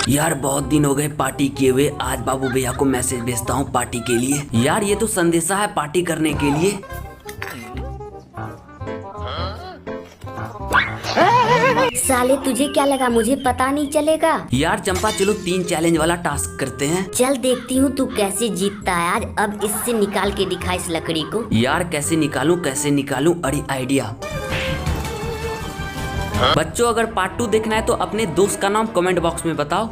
यार बहुत दिन हो गए पार्टी किए हुए, आज बाबू भैया को मैसेज भेजता हूँ पार्टी के लिए। यार ये तो संदेशा है पार्टी करने के लिए। साले तुझे क्या लगा मुझे पता नहीं चलेगा? यार चंपा चलो 3 चैलेंज वाला टास्क करते हैं। चल देखती हूँ तू कैसे जीतता है आज। अब इससे निकाल के दिखा इस लकड़ी को। यार कैसे निकालूं अरे आइडिया। बच्चों अगर पार्ट 2 देखना है तो अपने दोस्त का नाम कमेंट बॉक्स में बताओ।